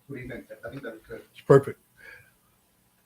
What do you think? I think that's good. It's perfect.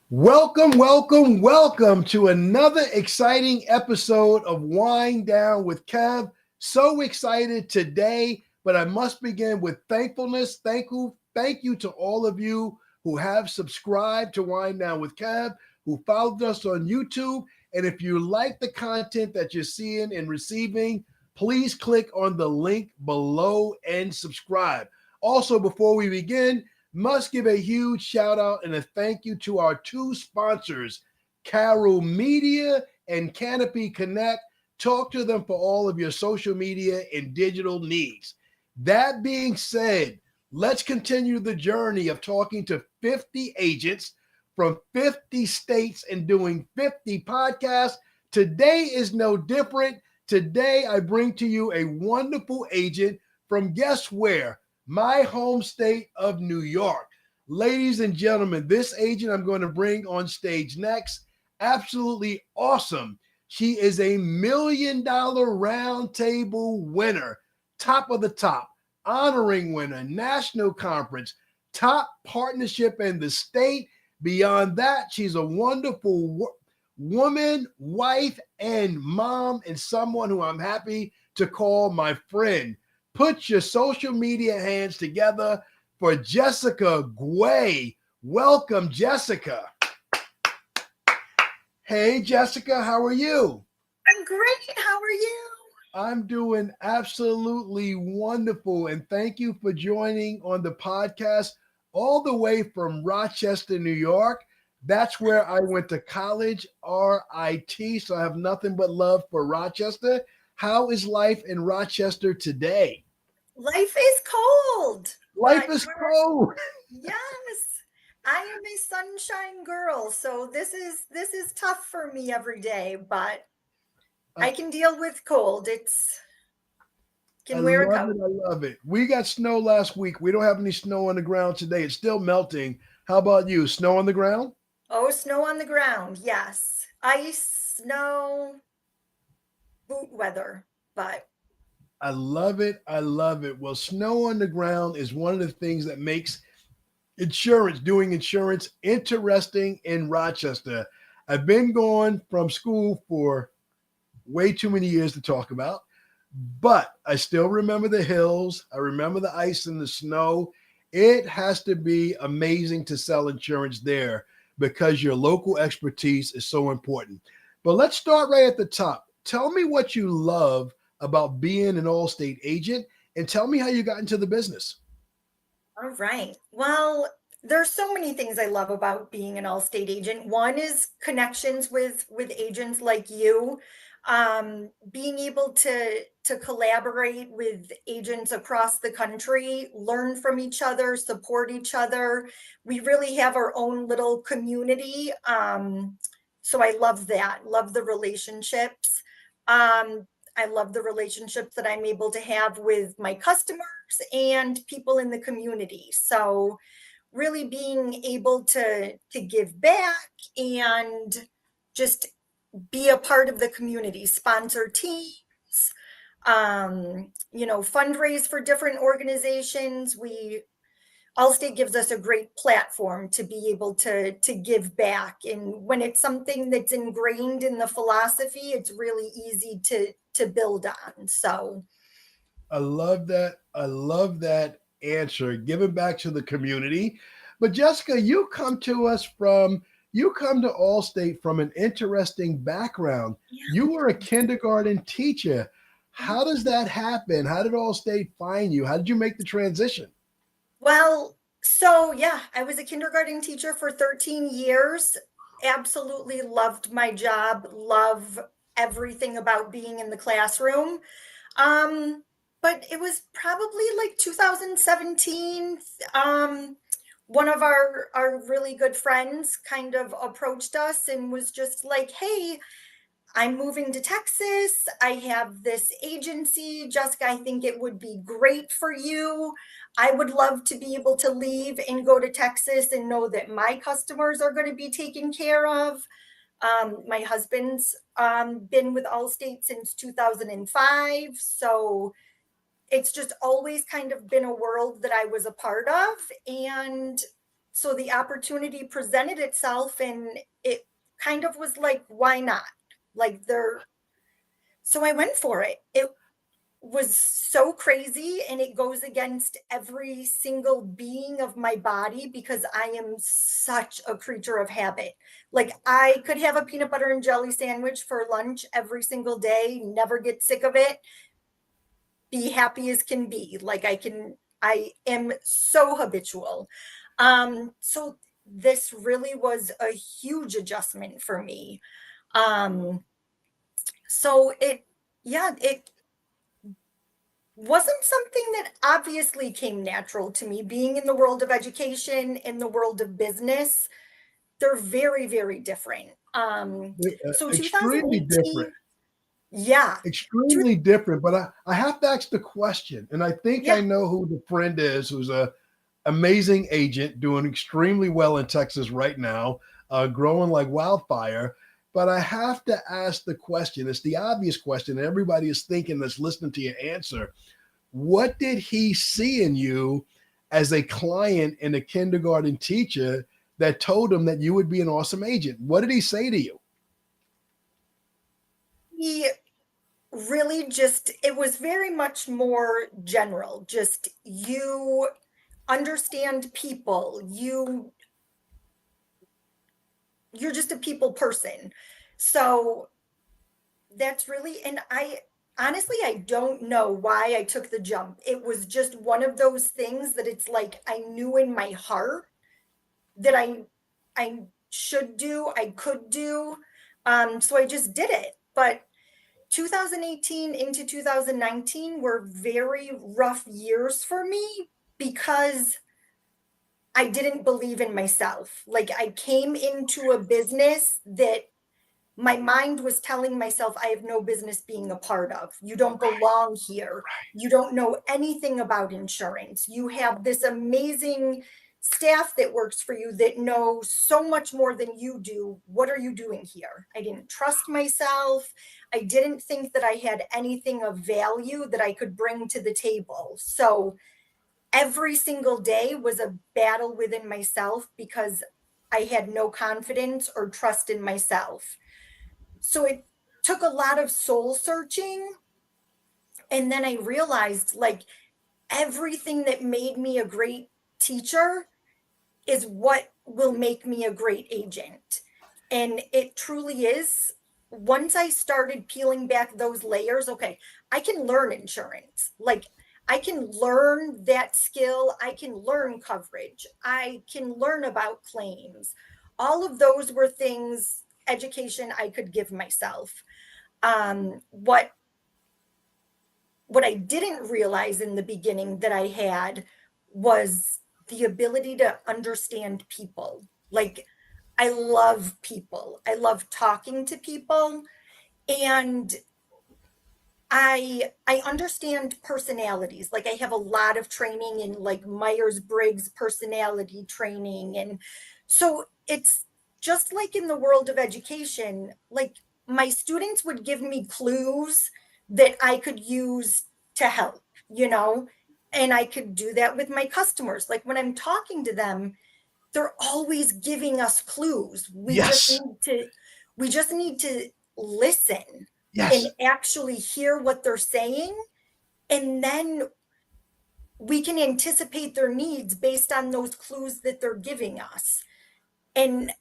Welcome, welcome, welcome to another exciting episode of Wine Down with Kev. So excited today, but I must begin with thankfulness. Thank you to all of you who have subscribed to Wine Down with Kev, who followed us on YouTube. And if you like the content that you're seeing and receiving, please click on the link below and subscribe. Also, before we begin, must give a huge shout out and a thank you to our two sponsors, Carol Media and Canopy Connect. Talk to them for all of your social media and digital needs. That being said, let's continue the journey of talking to 50 agents from 50 states and doing 50 podcasts. Today is no different. Today, I bring to you a wonderful agent from guess where? My home state of New York. Ladies and gentlemen, this agent I'm going to bring on stage next, absolutely awesome. She is a $1 million round table winner, top of the top, honoring winner, national conference, top partnership in the state. Beyond that, she's a wonderful woman, wife, and mom, and someone who I'm happy to call my friend. Put your social media hands together for Jessica Guay. Welcome, Jessica. Hey, Jessica, how are you? I'm great. How are you? I'm doing absolutely wonderful. And thank you for joining on the podcast all the way from Rochester, New York. That's where I went to college, RIT. So I have nothing but love for Rochester. How is life in Rochester today? Life is cold. Life is cold. Yes. I am a sunshine girl, so this is tough for me every day, but I can deal with cold. Can wear a coat. I love it. We got snow last week. We don't have any snow on the ground today. It's still melting. How about you? Snow on the ground? Oh, snow on the ground. Yes. Ice, snow, boot weather, but I love it. I love it. Well, snow on the ground is one of the things that makes doing insurance interesting in Rochester. I've been going from school for way too many years to talk about, but I still remember the hills. I remember the ice and the snow. It has to be amazing to sell insurance there because your local expertise is so important. But let's start right at the top. Tell me what you love about being an Allstate agent and tell me how you got into the business. all right. Well, there's so many things I love about being an Allstate agent. One is connections with agents like you, being able to collaborate with agents across the country, learn from each other, support each other. We really have our own little community. So I love that. Love the relationships. I love the relationships that I'm able to have with my customers and people in the community. So really being able to give back and just be a part of the community, sponsor teams, fundraise for different organizations. Allstate gives us a great platform to be able to give back. And when it's something that's ingrained in the philosophy, it's really easy to build on. So I love that. I love that answer, giving back to the community. But Jessica, you come to Allstate from an interesting background. yeah. You were a kindergarten teacher. How does that happen? How did Allstate find you? How did you make the transition? Well, so yeah, I was a kindergarten teacher for 13 years. Absolutely loved my job, love everything about being in the classroom. But it was probably like 2017. One of our really good friends kind of approached us and was just like, hey, I'm moving to Texas. I have this agency. Jessica, I think it would be great for you. I would love to be able to leave and go to Texas and know that my customers are going to be taken care of. My husband's been with Allstate since 2005. So it's just always kind of been a world that I was a part of. And so the opportunity presented itself, and it kind of was like, why not? Like so I went for it. It was so crazy, and it goes against every single being of my body because I am such a creature of habit. Like, I could have a peanut butter and jelly sandwich for lunch every single day, never get sick of it, be happy as can be. Like, I am so habitual. So this really was a huge adjustment for me. So it wasn't something that obviously came natural to me. Being in the world of education, in the world of business, they're very, very different. So Extremely different. 2018, yeah. Extremely different. But I have to ask the question, and I think I Yeah. know who the friend is, who's a amazing agent doing extremely well in Texas right now, growing like wildfire. But I have to ask the question. It's the obvious question. And everybody is thinking that's listening to your answer. What did he see in you as a client and a kindergarten teacher that told him that you would be an awesome agent? What did he say to you? He really just, it was very much more general. Just, you understand people, you're just a people person. So that's really, and I honestly, I don't know why I took the jump. It was just one of those things that it's like I knew in my heart that I should do, I could do. So I just did it. But 2018 into 2019 were very rough years for me because I didn't believe in myself. Like, I came into a business that my mind was telling myself I have no business being a part of. You don't belong here. You don't know anything about insurance. You have this amazing staff that works for you that know so much more than you do. What are you doing here? I didn't trust myself. I didn't think that I had anything of value that I could bring to the table. So every single day was a battle within myself because I had no confidence or trust in myself. So it took a lot of soul searching. And then I realized, like, everything that made me a great teacher is what will make me a great agent. And it truly is. Once I started peeling back those layers, okay, I can learn insurance. Like, I can learn that skill. I can learn coverage. I can learn about claims. All of those were things, education I could give myself. What I didn't realize in the beginning that I had was the ability to understand people. Like, I love people. I love talking to people, and I understand personalities. Like, I have a lot of training in like Myers-Briggs personality training. And so it's just like in the world of education, like, my students would give me clues that I could use to help, you know, and I could do that with my customers. Like, when I'm talking to them, they're always giving us clues. Yes. We just need to listen and Yes. actually hear what they're saying, and then we can anticipate their needs based on those clues that they're giving us. And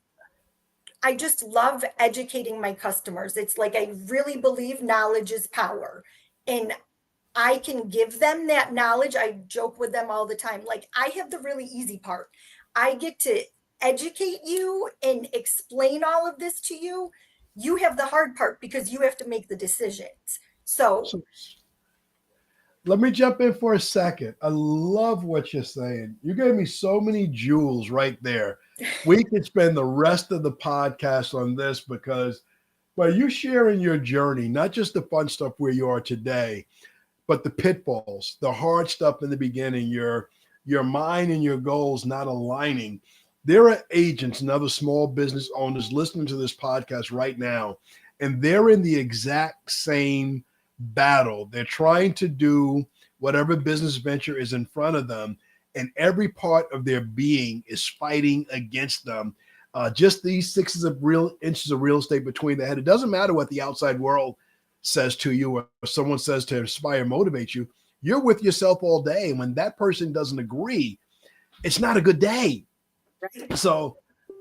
I just love educating my customers. It's like, I really believe knowledge is power, and I can give them that knowledge. I joke with them all the time. Like, I have the really easy part. I get to educate you and explain all of this to you. You have the hard part because you have to make the decisions. So, So let me jump in for a second. I love what you're saying. You gave me so many jewels right there. We could spend the rest of the podcast on this because by you sharing your journey, not just the fun stuff where you are today, but the pitfalls, the hard stuff in the beginning, your mind and your goals not aligning. There are agents and other small business owners listening to this podcast right now, and they're in the exact same battle. They're trying to do whatever business venture is in front of them, and every part of their being is fighting against them. Just these inches of real estate between the head. It doesn't matter what the outside world says to you or someone says to inspire, motivate you. You're with yourself all day. And when that person doesn't agree, it's not a good day. Right. So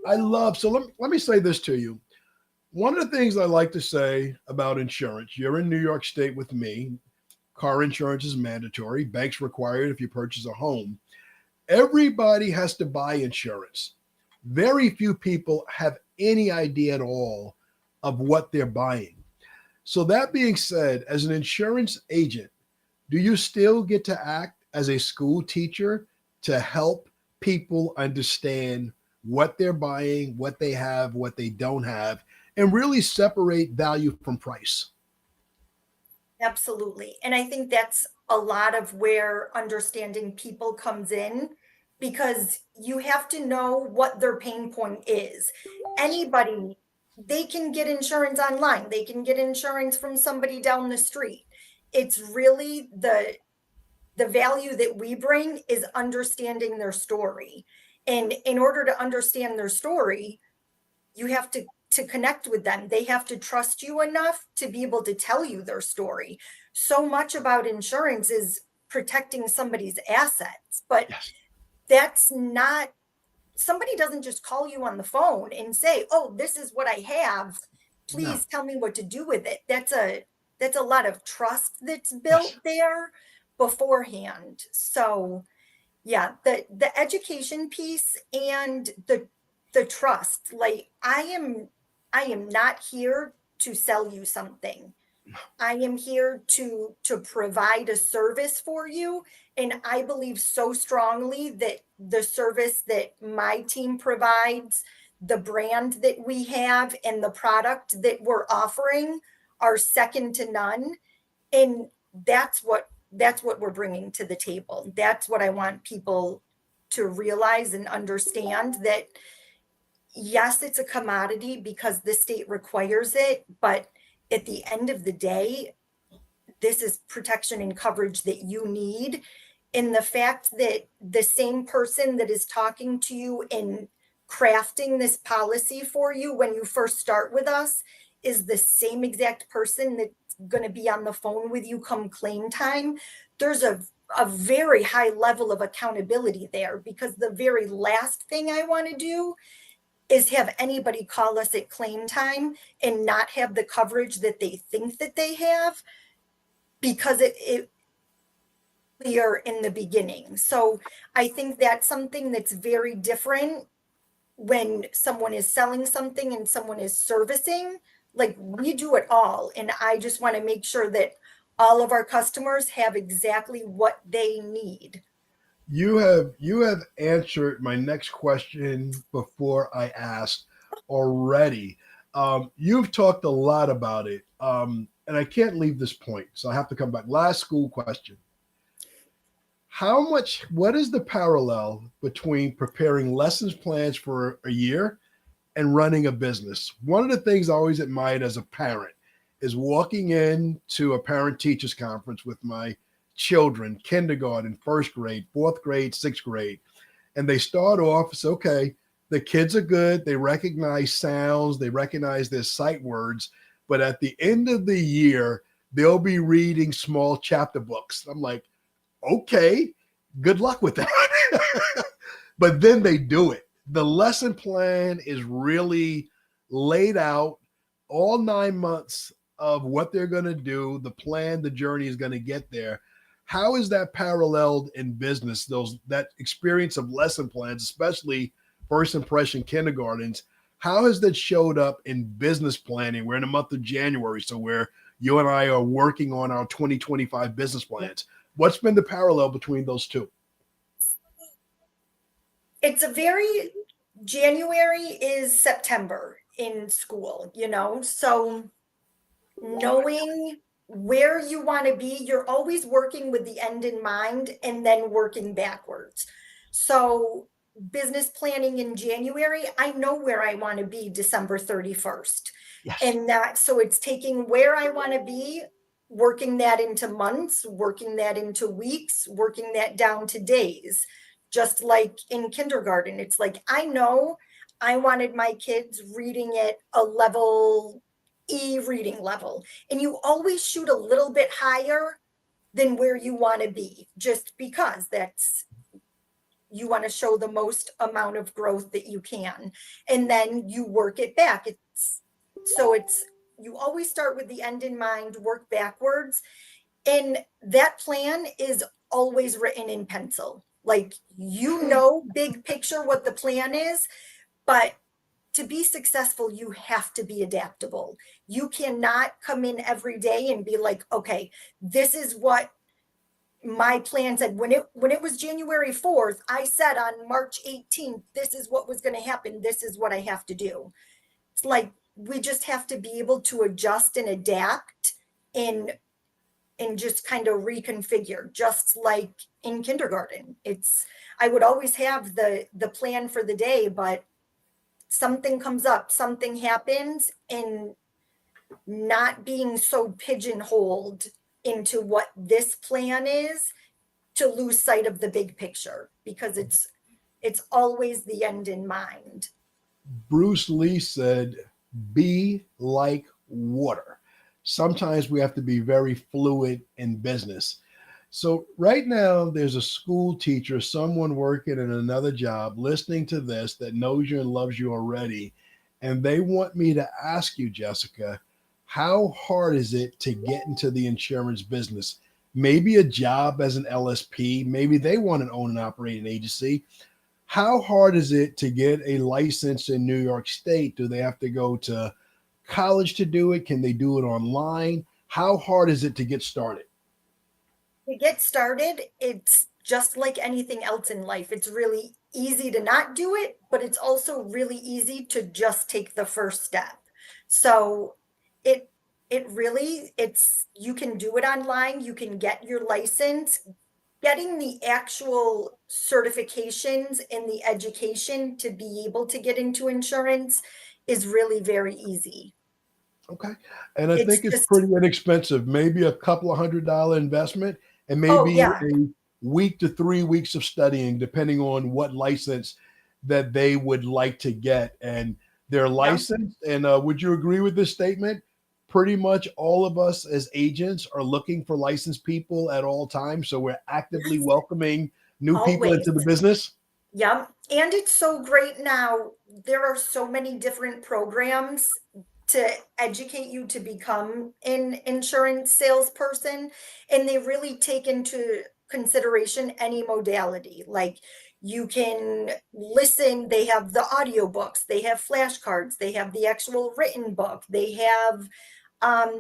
let me say this to you. One of the things I like to say about insurance, you're in New York State with me. Car insurance is mandatory. Banks require it if you purchase a home. Everybody has to buy insurance. Very few people have any idea at all of what they're buying. So that being said, as an insurance agent, do you still get to act as a school teacher to help people understand what they're buying, what they have, what they don't have, and really separate value from price? Absolutely. And I think that's a lot of where understanding people comes in, because you have to know what their pain point is. Anybody, they can get insurance online, they can get insurance from somebody down the street. It's really the value that we bring is understanding their story. And in order to understand their story, you have to connect with them. They have to trust you enough to be able to tell you their story. So much about insurance is protecting somebody's assets, but Yes. that's not, somebody doesn't just call you on the phone and say, "Oh, this is what I have. No. Please tell me what to do with it." That's a lot of trust that's built Yes. there beforehand. So yeah, the education piece and the trust. Like I am not here to sell you something. I am here to provide a service for you, and I believe so strongly that the service that my team provides, the brand that we have, and the product that we're offering are second to none. And that's what we're bringing to the table. That's what I want people to realize and understand, that yes, it's a commodity because the state requires it, but at the end of the day, this is protection and coverage that you need. And the fact that the same person that is talking to you and crafting this policy for you when you first start with us is the same exact person that's going to be on the phone with you come claim time, there's a very high level of accountability there, because the very last thing I want to do is have anybody call us at claim time and not have the coverage that they think that they have, because it clear in the beginning. So I think that's something that's very different when someone is selling something and someone is servicing. Like, we do it all, and I just want to make sure that all of our customers have exactly what they need. You have answered my next question before I asked already. You've talked a lot about it, and I can't leave this point, so I have to come back. Last school question: what is the parallel between preparing lessons plans for a year and running a business? One of the things I always admired as a parent is walking into a parent teachers conference with my children, kindergarten, first grade, fourth grade, sixth grade. And they start off, it's okay, the kids are good. They recognize sounds, they recognize their sight words. But at the end of the year, they'll be reading small chapter books. I'm like, okay, good luck with that. But then they do it. The lesson plan is really laid out, all 9 months of what they're going to do, the plan, the journey is going to get there. How is that paralleled in business? That experience of lesson plans, especially first impression kindergartens, how has that showed up in business planning? We're in the month of January, so where you and I are working on our 2025 business plans. What's been the parallel between those two? It's a very, January is September in school, so knowing where you want to be, you're always working with the end in mind and then working backwards. So business planning in January, I know where I want to be December 31st. Yes. And so it's taking where I want to be working that into months, working that into weeks, working that down to days. Just like in kindergarten, it's like, I know I wanted my kids reading at a level E reading level, and you always shoot a little bit higher than where you want to be, just because that's, you want to show the most amount of growth that you can, and then you work it back. It's you always start with the end in mind, work backwards, and that plan is always written in pencil. Like, big picture what the plan is, but to be successful, you have to be adaptable. You cannot come in every day and be like, okay, this is what my plan said. When it was January 4th, I said on March 18th, this is what was going to happen. This is what I have to do. It's like, we just have to be able to adjust and adapt and just kind of reconfigure, just like in kindergarten. I would always have the plan for the day, but something comes up, something happens, and not being so pigeonholed into what this plan is, to lose sight of the big picture, because it's always the end in mind. Bruce Lee said, be like water. Sometimes we have to be very fluid in business. So, right now, there's a school teacher, someone working in another job, listening to this that knows you and loves you already. And they want me to ask you, Jessica, how hard is it to get into the insurance business? Maybe a job as an LSP, maybe they want to own and operate an agency. How hard is it to get a license in New York State? Do they have to go to college to do it? Can they do it online? How hard is it to get started? To get started, it's just like anything else in life. It's really easy to not do it, but it's also really easy to just take the first step. So it it's, you can do it online, you can get your license. Getting the actual certifications and the education to be able to get into insurance is really very easy. Okay. And I It's think it's just, pretty inexpensive, maybe a couple of $100 investment and oh maybe yeah, a week to 3 weeks of studying, depending on what license that they would like to get. And they're yeah. licensed. And would you agree with this statement? Pretty much all of us as agents are looking for licensed people at all times. So we're actively welcoming new people Always. into the business. Yep. And it's so great now. There are so many different programs to educate you to become an insurance salesperson. And they really take into consideration any modality. Like, you can listen, they have the audiobooks, they have flashcards, they have the actual written book, they have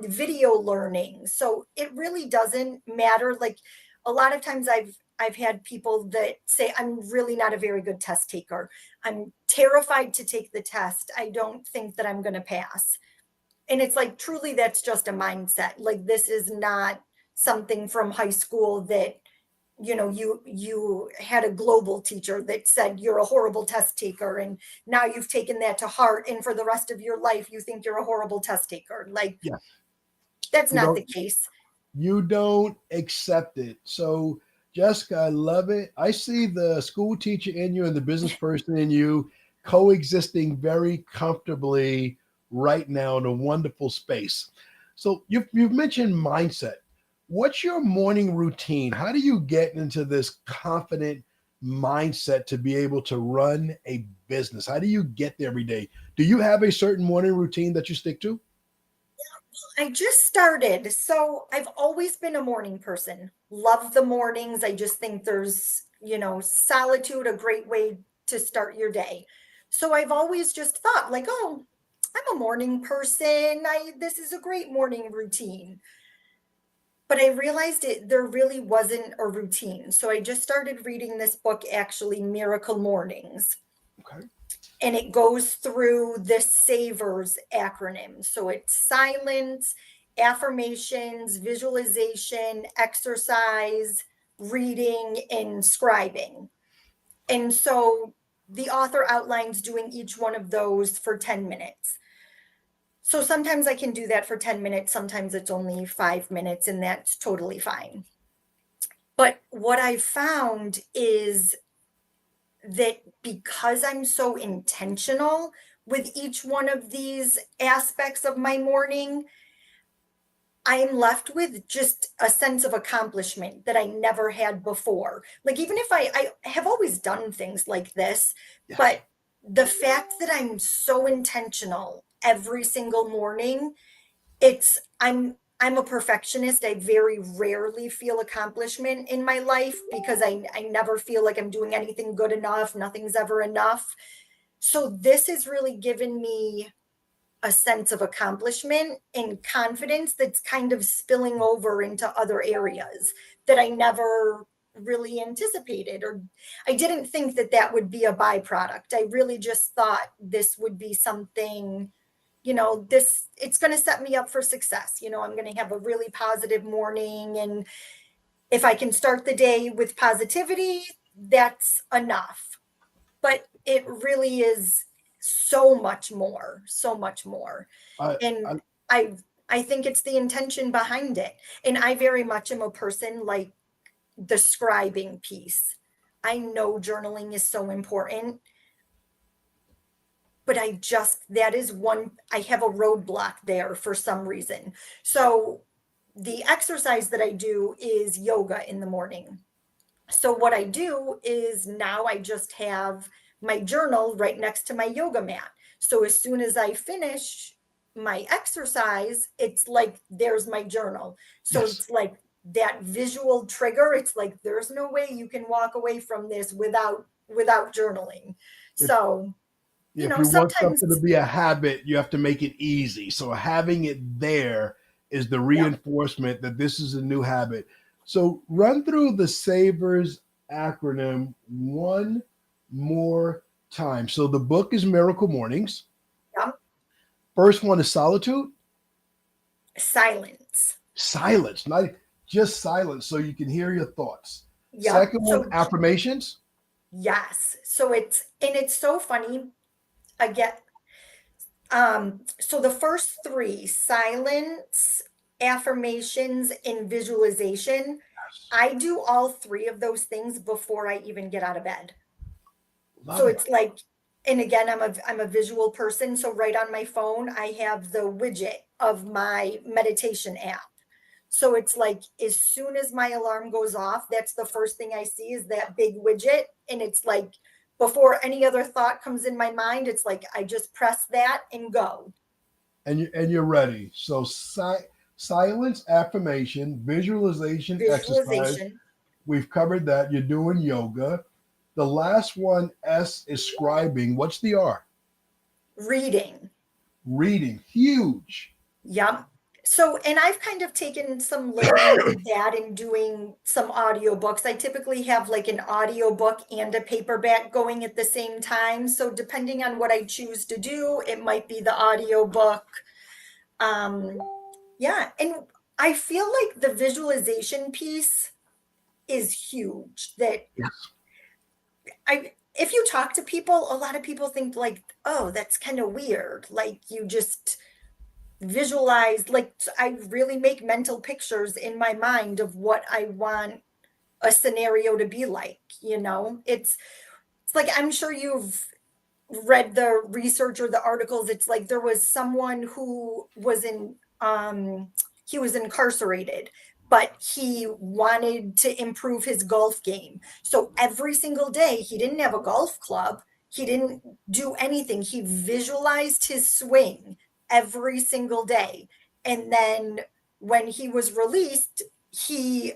video learning. So it really doesn't matter. Like, a lot of times I've had people that say, I'm really not a very good test taker. I'm terrified to take the test. I don't think that I'm going to pass. And it's like, truly, that's just a mindset. Like, this is not something from high school that, you had a global teacher that said you're a horrible test taker, and now you've taken that to heart, and for the rest of your life you think you're a horrible test taker. Like, Yes. that's You not know, the case. you don't accept it. So, Jessica, I love it. I see the school teacher in you and the business person in you coexisting very comfortably right now in a wonderful space. So, you've mentioned mindset. What's your morning routine? How do you get into this confident mindset to be able to run a business? How do you get there every day? Do you have a certain morning routine that you stick to? I just started. So I've always been a morning person. Love the mornings. I just think there's, solitude, a great way to start your day. So I've always just thought, like, oh, I'm a morning person. This is a great morning routine. But I realized there really wasn't a routine. So I just started reading this book, actually, Miracle Mornings, Okay. and it goes through the SAVERS acronym. So it's silence, affirmations, visualization, exercise, reading, and scribing. And so the author outlines doing each one of those for 10 minutes. So sometimes I can do that for 10 minutes. Sometimes it's only 5 minutes, and that's totally fine. But what I found is that because I'm so intentional with each one of these aspects of my morning, I am left with just a sense of accomplishment that I never had before. Like, even if I have always done things like this, Yes. but the fact that I'm so intentional every single morning, I'm a perfectionist. I very rarely feel accomplishment in my life because I never feel like I'm doing anything good enough. Nothing's ever enough. So this has really given me a sense of accomplishment and confidence that's kind of spilling over into other areas that I never really anticipated, or I didn't think that that would be a byproduct. I really just thought this would be something, it's going to set me up for success. I'm going to have a really positive morning, and if I can start the day with positivity, that's enough. But it really is so much more, so much more. I, And I I I think it's the intention behind it. And I very much am a person like the scribing piece. I know journaling is so important, but that is one, I have a roadblock there for some reason. So the exercise that I do is yoga in the morning. So what I do is now I just have my journal right next to my yoga mat. So as soon as I finish my exercise, it's like there's my journal. So yes. it's like that visual trigger. It's like there's no way you can walk away from this without journaling. If So, if you want something to sometimes, be a habit, you have to make it easy. So having it there is the yeah. reinforcement that this is a new habit. So run through the SAVERS acronym one more time. So the book is Miracle Mornings. Yeah. First one is solitude. Silence. Silence, not just silence, so you can hear your thoughts. Yep. Second one, So affirmations. yes. So it's so funny. Again, so the first three, silence, affirmations, and visualization, I do all three of those things before I even get out of bed. So Love it. it's like, and again, I'm a visual person. So right on my phone, I have the widget of my meditation app. So it's like as soon as my alarm goes off, that's the first thing I see is that big widget. And it's like before any other thought comes in my mind, it's like I just press that and go. And you're ready. So silence, affirmation, visualization, exercise. Visualization, We've covered that. You're doing yoga. The last one, S, is scribing. What's the R? reading. Reading. Huge. Yep. So, and I've kind of taken some liberties with that in doing some audiobooks. I typically have like an audiobook and a paperback going at the same time. So depending on what I choose to do, it might be the audiobook. Um, yeah. And I feel like the visualization piece is huge. That Yes. if you talk to people, a lot of people think like, oh, that's kind of weird. Like you just visualize, like I really make mental pictures in my mind of what I want a scenario to be like. It's like, I'm sure you've read the research or the articles. It's like there was someone who was he was incarcerated, but he wanted to improve his golf game. So every single day, he didn't have a golf club. He didn't do anything. He visualized his swing every single day. And then when he was released, he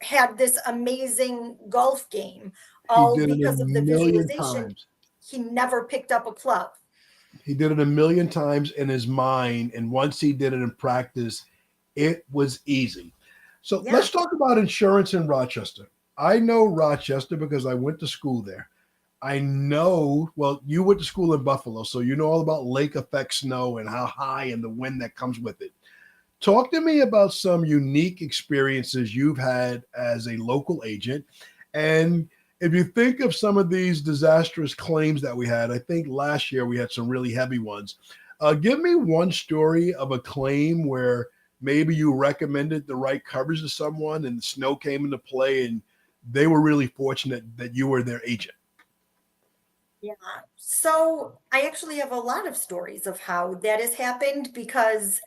had this amazing golf game, He all did it a because of the million visualization. times. He never picked up a club. He did it a million times in his mind. And once he did it in practice, it was easy. So Yeah. let's talk about insurance in Rochester. I know Rochester because I went to school there. I know, well, you went to school in Buffalo, so you know all about lake effect snow and how high and the wind that comes with it. Talk to me about some unique experiences you've had as a local agent. And if you think of some of these disastrous claims that we had, I think last year we had some really heavy ones. Give me one story of a claim where maybe you recommended the right coverage to someone and the snow came into play and they were really fortunate that you were their agent. Yeah. So I actually have a lot of stories of how that has happened because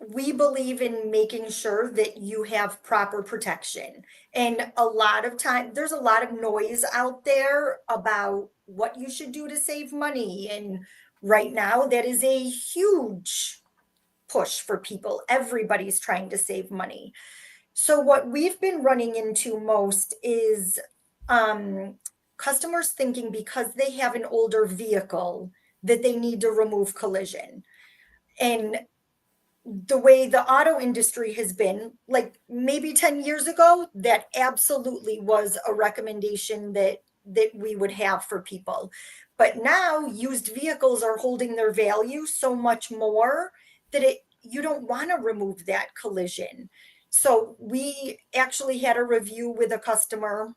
we believe in making sure that you have proper protection. And a lot of time, there's a lot of noise out there about what you should do to save money. And right now, that is a huge push for people. Everybody's trying to save money. So, what we've been running into most is customers thinking because they have an older vehicle that they need to remove collision. And the way the auto industry has been, like maybe 10 years ago, that absolutely was a recommendation that we would have for people. But now used vehicles are holding their value so much more that you don't want to remove that collision. So we actually had a review with a customer.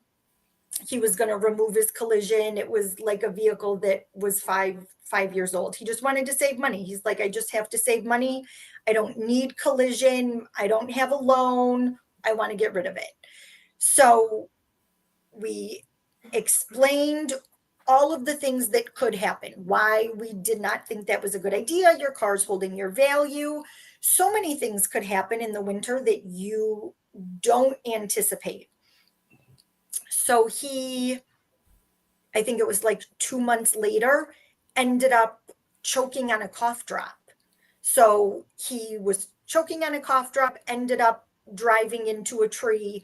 He was going to remove his collision. It was like a vehicle that was five years old. He just wanted to save money. He's like, I just have to save money. I don't need collision. I don't have a loan. I want to get rid of it. So we explained all of the things that could happen, why we did not think that was a good idea. Your car's holding your value. So many things could happen in the winter that you don't anticipate. So I think it was like 2 months later, ended up choking on a cough drop. So he was choking on a cough drop, ended up driving into a tree,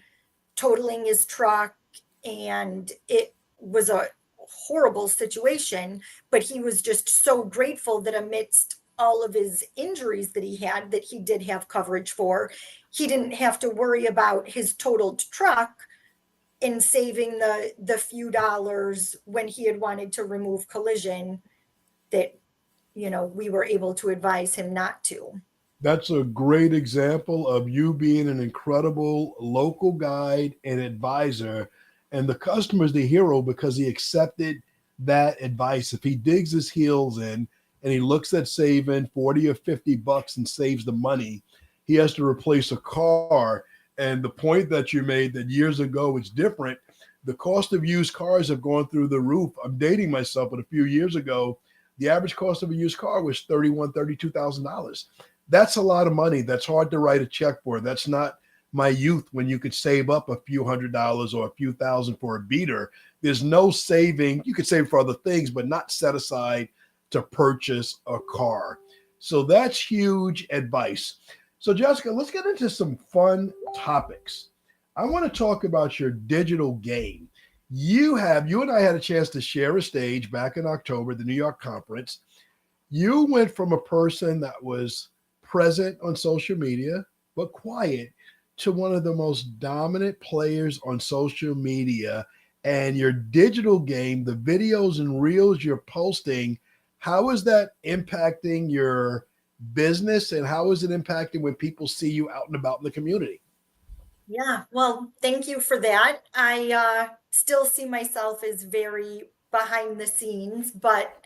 totaling his truck, and it was a horrible situation. But he was just so grateful that amidst all of his injuries that he had, that he did have coverage for, he didn't have to worry about his totaled truck in saving the few dollars when he had wanted to remove collision that, we were able to advise him not to. That's a great example of you being an incredible local guide and advisor, and the customer's the hero because he accepted that advice. If he digs his heels in and he looks at saving 40 or 50 bucks and saves the money, he has to replace a car. And the point that you made that years ago it's different, the cost of used cars have gone through the roof. I'm dating myself, but a few years ago, the average cost of a used car was $32,000. That's a lot of money. That's hard to write a check for. That's not my youth when you could save up a few $100s or a few thousand for a beater. There's no saving. You could save for other things, but not set aside to purchase a car. So that's huge advice. So Jessica, let's get into some fun topics. I want to talk about your digital game. You and I had a chance to share a stage back in October, the New York conference. You went from a person that was present on social media, but quiet, to one of the most dominant players on social media. And your digital game, the videos and reels you're posting, how is that impacting your business, and how is it impacting when people see you out and about in the community? Yeah, well, thank you for that. I still see myself as very behind the scenes, but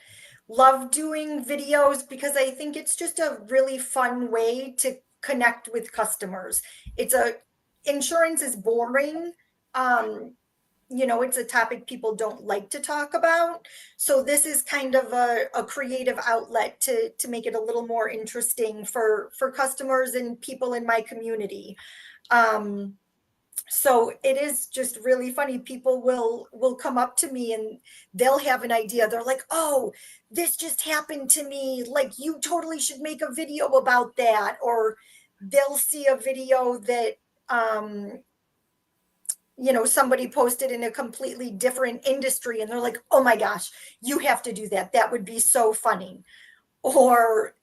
love doing videos because I think it's just a really fun way to connect with customers. Insurance is boring. It's a topic people don't like to talk about. So this is kind of a creative outlet to make it a little more interesting for customers and people in my community. So it is just really funny. People will come up to me and they'll have an idea. They're like, oh, this just happened to me. Like, you totally should make a video about that. Or they'll see a video that, somebody posted in a completely different industry and they're like, oh my gosh, you have to do that. That would be so funny. Or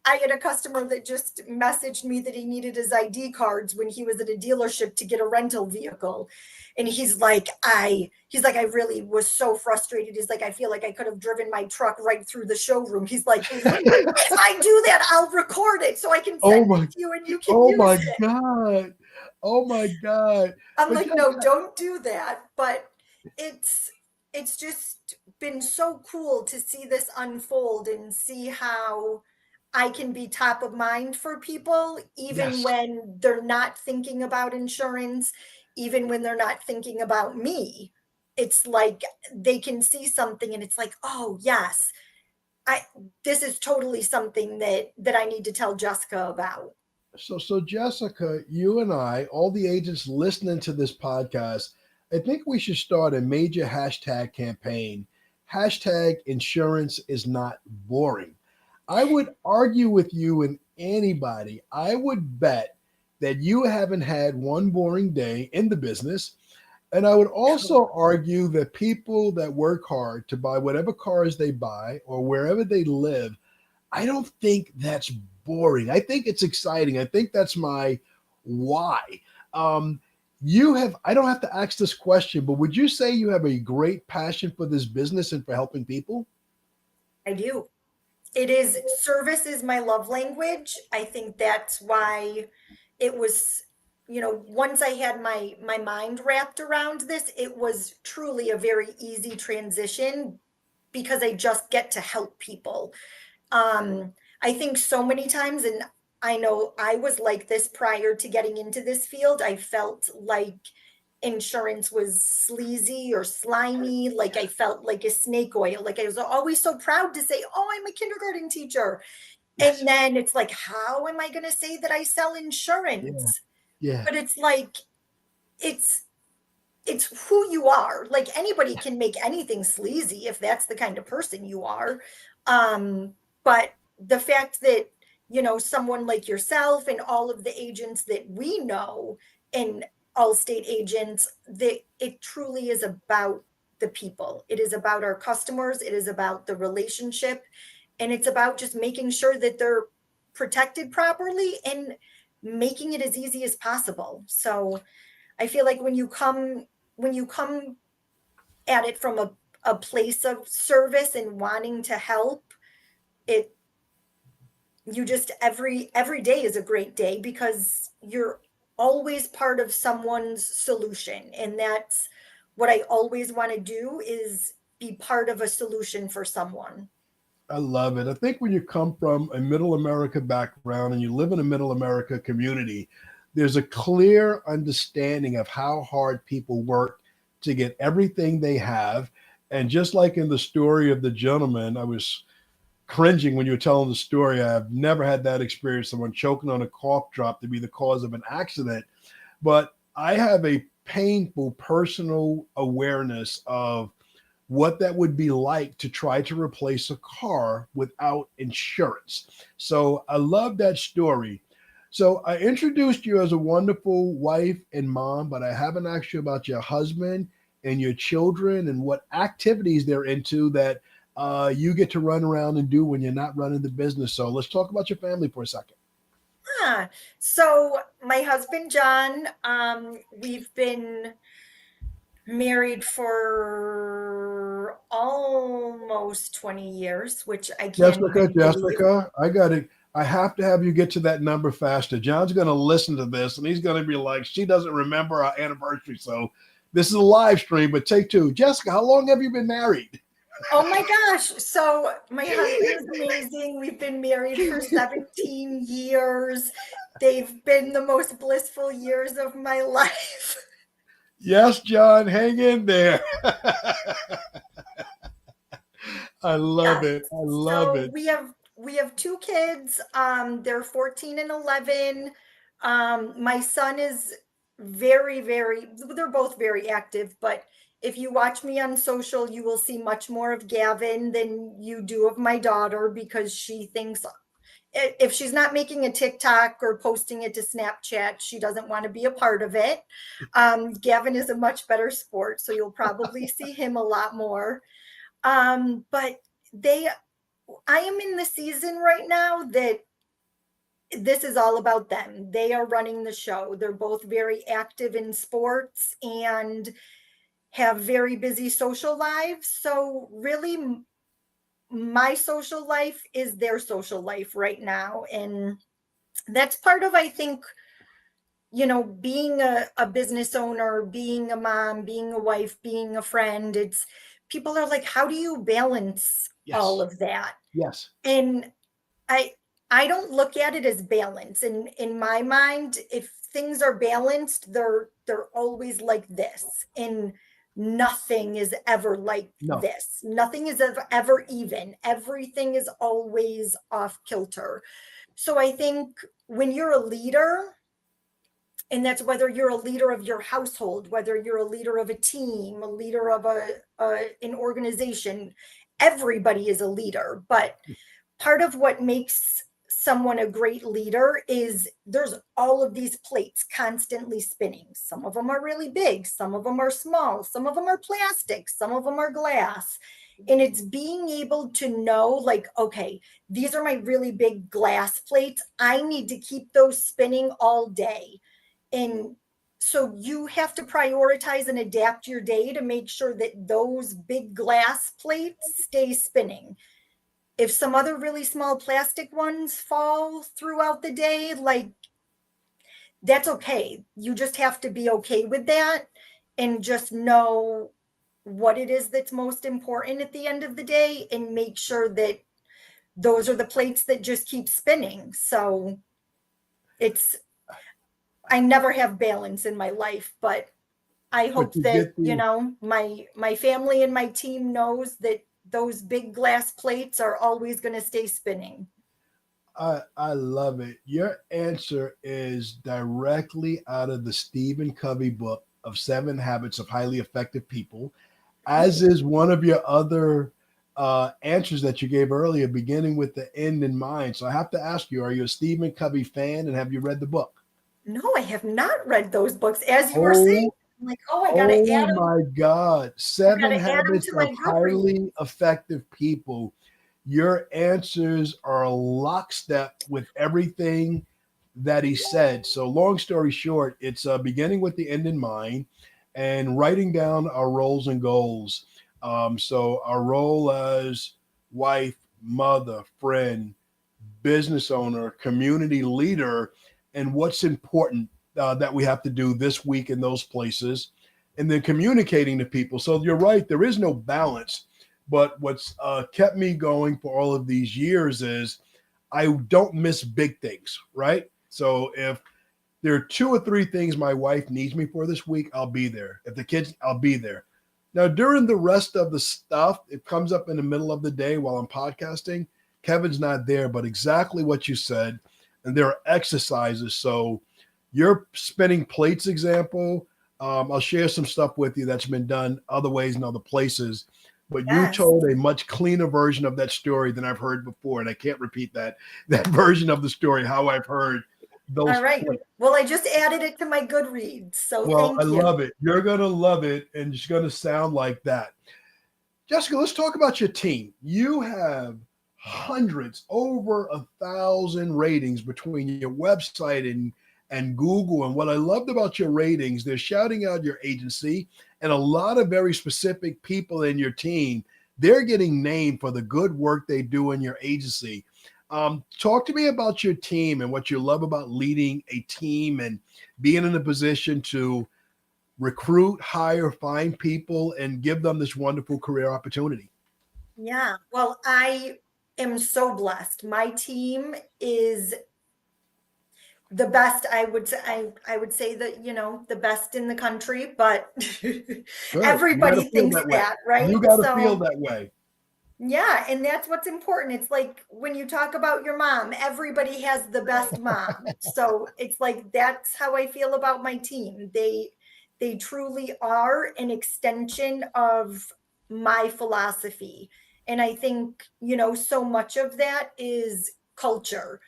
I had a customer that just messaged me that he needed his ID cards when he was at a dealership to get a rental vehicle. And he's like, I really was so frustrated. He's like, I feel like I could have driven my truck right through the showroom. He's like, if I do that, I'll record it so I can send it to you and you can use it. God. Oh my God. I'm like, no, don't do that. But it's just been so cool to see this unfold and see how I can be top of mind for people, even Yes. when they're not thinking about insurance, even when they're not thinking about me. It's like they can see something and it's like, oh yes, I this is totally something that I need to tell Jessica about. So Jessica, you and I, all the agents listening to this podcast, I think we should start a major hashtag campaign. Hashtag insurance is not boring. I would argue with you and anybody. I would bet that you haven't had one boring day in the business. And I would also argue that people that work hard to buy whatever cars they buy or wherever they live, I don't think that's boring. I think it's exciting. I think that's my why. Um, you have, I don't have to ask this question, but would you say you have a great passion for this business and for helping people? I do. It is service is my love language. I think that's why it was, once I had my mind wrapped around this, it was truly a very easy transition because I just get to help people. I think so many times, and I know I was like this prior to getting into this field, I felt like insurance was sleazy or slimy, like I felt like a snake oil. Like I was always so proud to say, oh, I'm a kindergarten teacher. Yes. And then it's like, how am I going to say that I sell Yeah. insurance? Yeah. But it's like, it's it's who you are. Like anybody can make anything sleazy if that's the kind of person you are. But the fact that, someone like yourself and all of the agents that we know and all state agents, that it truly is about the people. It is about our customers. It is about the relationship. And it's about just making sure that they're protected properly and making it as easy as possible. So I feel like when you come at it from a place of service and wanting to help, it you just every day is a great day because you're always part of someone's solution. And that's what I always want to do is be part of a solution for someone. I love it. I think when you come from a middle America background and you live in a middle America community, there's a clear understanding of how hard people work to get everything they have. And just like in the story of the gentleman, I was cringing when you were telling the story. I've never had that experience, someone choking on a cough drop to be the cause of an accident. But I have a painful personal awareness of what that would be like to try to replace a car without insurance. So I love that story. So I introduced you as a wonderful wife and mom, but I haven't asked you about your husband and your children and what activities they're into that you get to run around and do when you're not running the business. So let's talk about your family for a second. Yeah. So my husband John, we've been married for almost 20 years, which I can't Jessica, even believe. Jessica, I got to. I have to have you get to that number faster. John's going to listen to this and he's going to be like, she doesn't remember our anniversary. So this is a live stream, but take two. Jessica, how long have you been married? Oh my gosh. So my husband is amazing. We've been married for 17 years. They've been the most blissful years of my life. Yes, John, hang in there. I love Yes. it. I love So it. we have two kids. They're 14 and 11. My son is they're both very active, but if you watch me on social, you will see much more of Gavin than you do of my daughter because she thinks if she's not making a TikTok or posting it to Snapchat, she doesn't want to be a part of it. Gavin is a much better sport, so you'll probably see him a lot more. But they I am in the season right now that this is all about them. They are running the show. They're both very active in sports and have very busy social lives. So, really, my social life is their social life right now. And that's part of, I think, being a business owner, being a mom, being a wife, being a friend. It's people are like, how do you balance all of that? Yes. And I don't look at it as balance. In my mind, if things are balanced, they're always like this. And nothing is ever like No. this. Nothing is ever even. Everything is always off kilter. So I think when you're a leader, and that's whether you're a leader of your household, whether you're a leader of a team, a leader of an organization, everybody is a leader. But part of what makes someone a great leader is there's all of these plates constantly spinning. Some of them are really big, some of them are small, some of them are plastic, some of them are glass. And it's being able to know, like, okay, these are my really big glass plates. I need to keep those spinning all day. And so you have to prioritize and adapt your day to make sure that those big glass plates stay spinning. If some other really small plastic ones fall throughout the day, like, that's okay. You just have to be okay with that and just know what it is that's most important at the end of the day and make sure that those are the plates that just keep spinning. So I never have balance in my life, but I hope that, my family and my team knows that those big glass plates are always going to stay spinning. I love it. Your answer is directly out of the Stephen Covey book of 7 Habits of Highly Effective People, as is one of your other answers that you gave earlier, beginning with the end in mind. So I have to ask you, are you a Stephen Covey fan, and have you read the book? No, I have not read those books. As you were saying, I'm like, I got to add them. Oh my God. 7 Habits to my of Highly Effective People. Your answers are lockstep with everything that he said. So, long story short, it's beginning with the end in mind and writing down our roles and goals. So, our role as wife, mother, friend, business owner, community leader, and what's important that we have to do this week in those places, and then communicating to people. So, you're right, there is no balance. But what's kept me going for all of these years is I don't miss big things, right? So if there are 2 or 3 things my wife needs me for this week, I'll be there. If the kids, I'll be there. Now, during the rest of the stuff, it comes up in the middle of the day while I'm podcasting. Kevin's not there, but exactly what you said. And there are exercises. So your spinning plates example, I'll share some stuff with you that's been done other ways in other places. But you told a much cleaner version of that story than I've heard before. And I can't repeat that version of the story, how I've heard those. All right. Points. Well, I just added it to my Goodreads. So thank you. I love it. You're going to love it. And it's going to sound like that. Jessica, let's talk about your team. You have hundreds, over 1,000 ratings between your website and Google. And what I loved about your ratings, they're shouting out your agency, and a lot of very specific people in your team, they're getting named for the good work they do in your agency. Talk to me about your team and what you love about leading a team and being in a position to recruit, hire, find people, and give them this wonderful career opportunity. Yeah, well, I am so blessed. My team is the best. I would say that, the best in the country, but everybody thinks that, right? You got to feel that way. Yeah, and that's what's important. It's like when you talk about your mom, everybody has the best mom. So it's like that's how I feel about my team. They truly are an extension of my philosophy. And I think, so much of that is culture.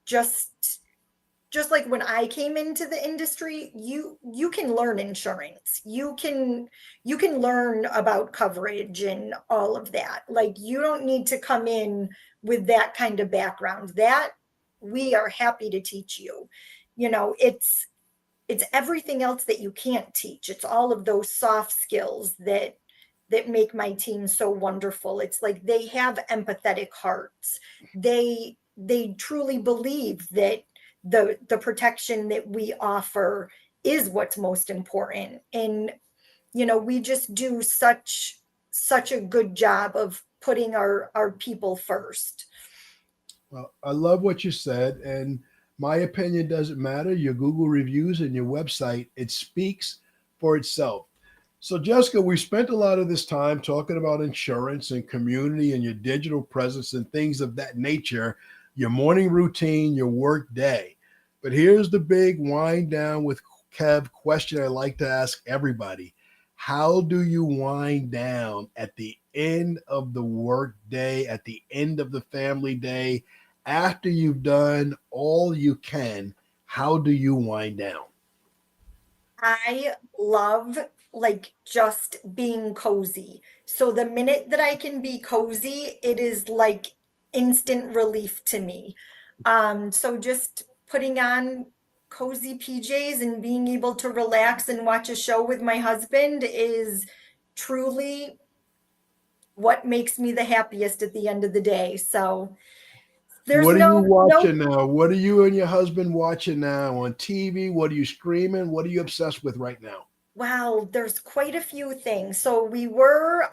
Just like when I came into the industry, you can learn insurance. You can learn about coverage and all of that. Like, you don't need to come in with that kind of background. That we are happy to teach you. It's everything else that you can't teach. It's all of those soft skills that make my team so wonderful. It's like they have empathetic hearts. They truly believe that the protection that we offer is what's most important. And, we just do such such a good job of putting our people first. Well, I love what you said, and my opinion doesn't matter. Your Google reviews and your website, it speaks for itself. So, Jessica, we spent a lot of this time talking about insurance and community and your digital presence and things of that nature, your morning routine, your work day. But here's the big wind down with Kev question I like to ask everybody. How do you wind down at the end of the work day, at the end of the family day, after you've done all you can? How do you wind down? I love like just being cozy. So the minute that I can be cozy, it is like instant relief to me. So just putting on cozy PJs and being able to relax and watch a show with my husband is truly what makes me the happiest at the end of the day. So there's What are you no watching now? What are you and your husband watching now on TV? What are you streaming? What are you obsessed with right now? Wow, there's quite a few things. So we were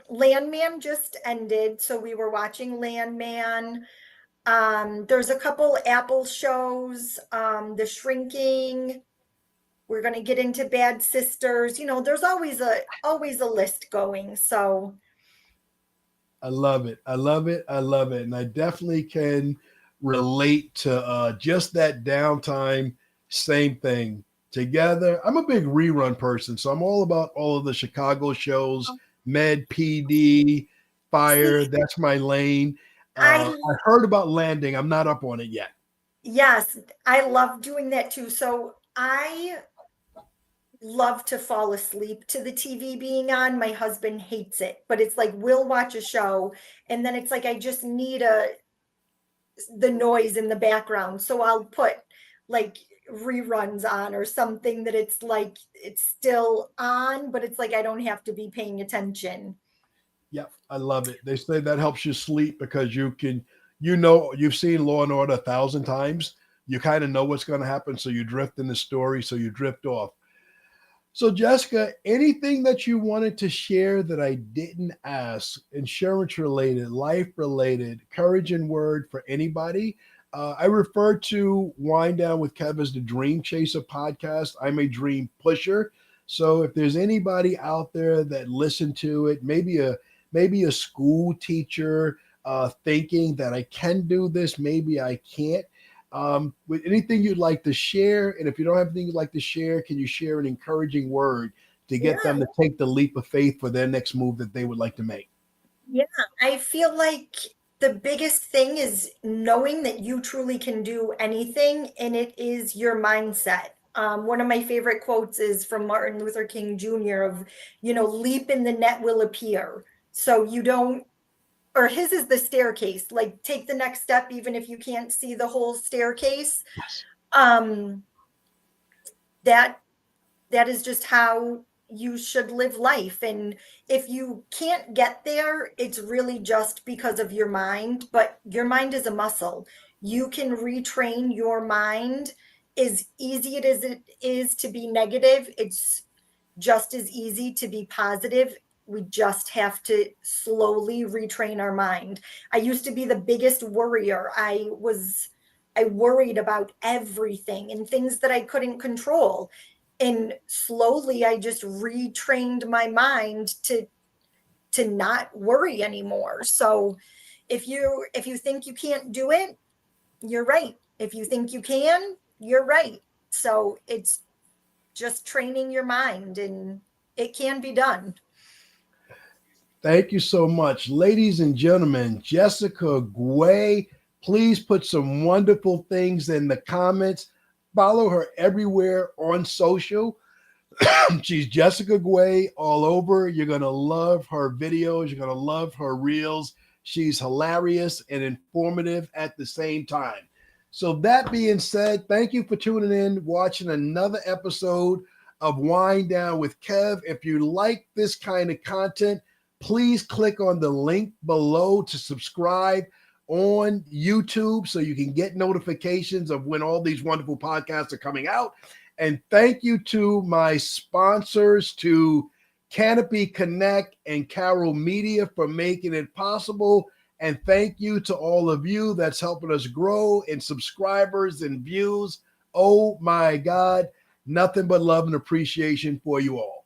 Landman just ended, so we were watching Landman. There's a couple Apple shows, The Shrinking. We're gonna get into Bad Sisters. You know, there's always a list going. So I love it. I love it. I love it. And I definitely can relate to just that downtime. Same thing together. I'm a big rerun person. So I'm all about all of the Chicago shows, Med PD, Fire. see, That's my lane. I I heard about Landing. I'm not up on it yet. yes, I love doing that too. So I love to fall asleep to the TV being on. My husband hates it, but it's like we'll watch a show and then it's like I just need the noise in the background. So I'll put like reruns on or something that it's like it's still on, but it's like I don't have to be paying attention. Yep, I love it. They say that helps you sleep because you can, you know, you've seen Law and Order 1,000 times. You kind of know what's going to happen, so you drift in the story, so you drift off. So, Jessica, anything that you wanted to share that I didn't ask, insurance related, life related, courage and word for anybody? I refer to Wind Down with Kev as the Dream Chaser podcast. I'm a dream pusher. So if there's anybody out there that listened to it, maybe a school teacher thinking that I can do this, maybe I can't. With anything you'd like to share, and if you don't have anything you'd like to share, can you share an encouraging word to get Yeah. them to take the leap of faith for their next move that they would like to make? Yeah, I feel like the biggest thing is knowing that you truly can do anything and it is your mindset. One of my favorite quotes is from Martin Luther King Jr. of, leap and the net will appear. So you don't, or his is the staircase, like take the next step, even if you can't see the whole staircase. Yes. Um, that that is just how you should live life. And if you can't get there, it's really just because of your mind, but your mind is a muscle. You can retrain your mind. As easy as it is to be negative, it's just as easy to be positive. We just have to slowly retrain our mind. I used to be the biggest worrier. I worried about everything and things that I couldn't control. And slowly I just retrained my mind to not worry anymore. So if you think you can't do it, you're right. If you think you can, you're right. So it's just training your mind and it can be done. Thank you so much. Ladies and gentlemen, Jessica Guay, please put some wonderful things in the comments. Follow her everywhere on social. She's Jessica Guay all over. You're going to love her videos. You're going to love her reels. She's hilarious and informative at the same time. So, that being said, thank you for tuning in, watching another episode of Wine Down with Kev. If you like this kind of content, please click on the link below to subscribe on YouTube so you can get notifications of when all these wonderful podcasts are coming out. And thank you to my sponsors, to Canopy Connect, and Carol Media for making it possible. And thank you to all of you that's helping us grow in subscribers and views. Oh my God, nothing but love and appreciation for you all.